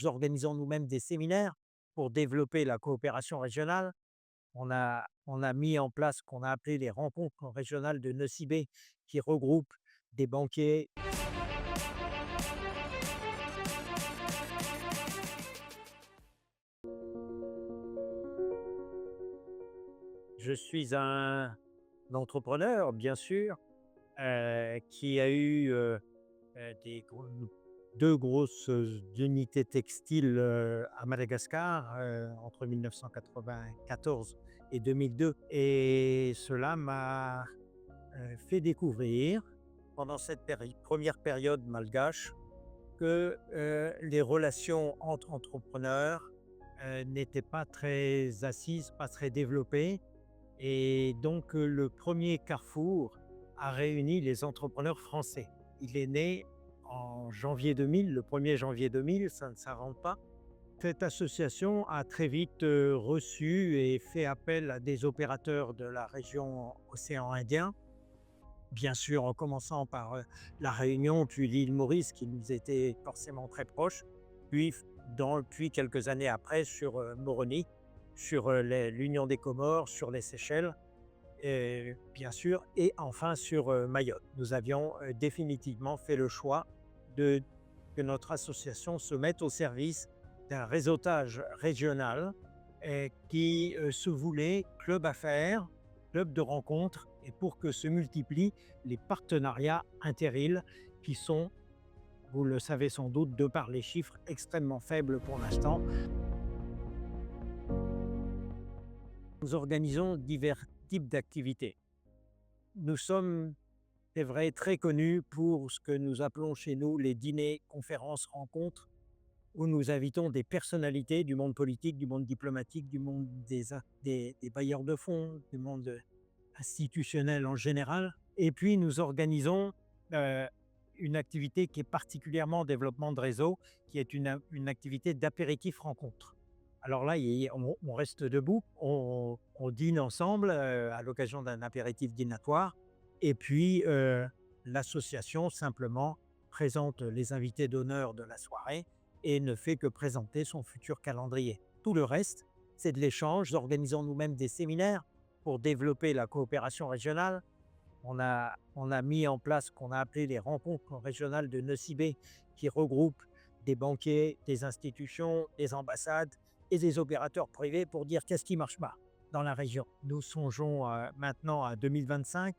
Nous organisons nous-mêmes des séminaires pour développer la coopération régionale. On a mis en place ce qu'on a appelé les rencontres régionales de Nocibé, qui regroupent des banquiers. Je suis un entrepreneur, bien sûr, qui a eu des 2 grosses unités textiles à Madagascar entre 1994 et 2002. Et cela m'a fait découvrir, pendant cette première période malgache, que les relations entre entrepreneurs n'étaient pas très assises, pas très développées. Et donc, le premier Carrefour a réuni les entrepreneurs français. Il est né en janvier 2000, le 1er janvier 2000, ça ne s'invente pas. Cette association a très vite reçu et fait appel à des opérateurs de la région océan Indien, bien sûr en commençant par la Réunion, puis l'île Maurice, qui nous était forcément très proche, puis, puis quelques années après sur Moroni, sur l'Union des Comores, sur les Seychelles, bien sûr, et enfin sur Mayotte. Nous avions définitivement fait le choix de que notre association se mette au service d'un réseautage régional qui se voulait club affaires, club de rencontres, et pour que se multiplient les partenariats inter-îles qui sont, vous le savez sans doute, de par les chiffres, extrêmement faibles pour l'instant. Nous organisons divers types d'activités. Nous sommes, c'est vrai, très connus pour ce que nous appelons chez nous les dîners, conférences, rencontres, où nous invitons des personnalités du monde politique, du monde diplomatique, du monde des bailleurs de fonds, du monde institutionnel en général. Et puis nous organisons euh, une activité qui est particulièrement en développement de réseau, qui est une activité d'apéritif rencontre. Alors là, on reste debout, on dîne ensemble à l'occasion d'un apéritif dînatoire, et puis l'association simplement présente les invités d'honneur de la soirée et ne fait que présenter son futur calendrier. Tout le reste, c'est de l'échange. Nous organisons nous-mêmes des séminaires pour développer la coopération régionale. On a mis en place ce qu'on a appelé les rencontres régionales de Nocibé, qui regroupent des banquiers, des institutions, des ambassades et des opérateurs privés pour dire qu'est-ce qui marche pas dans la région. Nous songeons maintenant à 2025,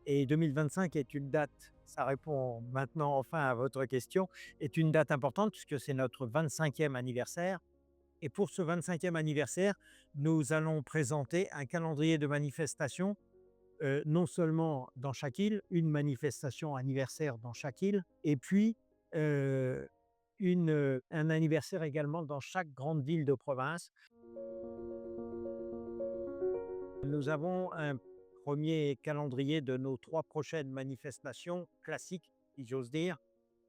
et 2025 est une date, ça répond maintenant enfin à votre question, est une date importante puisque c'est notre 25e anniversaire. Et pour ce 25e anniversaire, nous allons présenter un calendrier de manifestations, non seulement dans chaque île, une manifestation anniversaire dans chaque île, et puis euh, un anniversaire également dans chaque grande ville de province. Nous avons un premier calendrier de nos 3 prochaines manifestations classiques, si j'ose dire.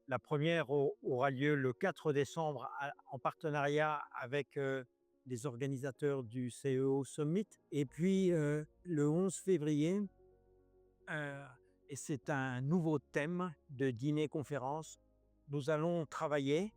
La première aura lieu le 4 décembre en partenariat avec les organisateurs du CEO Summit. Et puis le 11 février, euh, et c'est un nouveau thème de dîner-conférence, nous allons travailler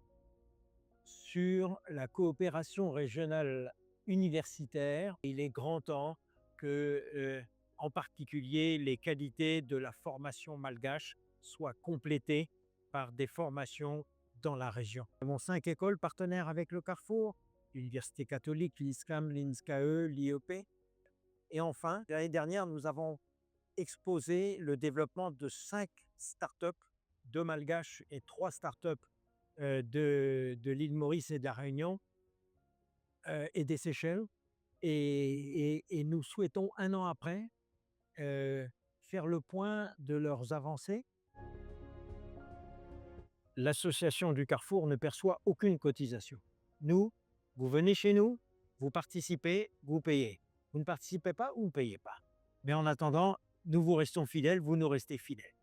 sur la coopération régionale universitaire. Il est grand temps que, en particulier, les qualités de la formation malgache soient complétées par des formations dans la région. Nous avons 5 écoles partenaires avec le Carrefour, l'Université catholique, l'ISCAM, l'INSCAE, l'IEP. Et enfin, l'année dernière, nous avons exposé le développement de 5 startups, 2 malgaches et 3 startups de l'île Maurice et de la Réunion et des Seychelles. Et nous souhaitons, un an après, faire le point de leurs avancées. L'association du Carrefour ne perçoit aucune cotisation. Nous, vous venez chez nous, vous participez, vous payez. Vous ne participez pas, vous ne payez pas. Mais en attendant, nous vous restons fidèles, vous nous restez fidèles.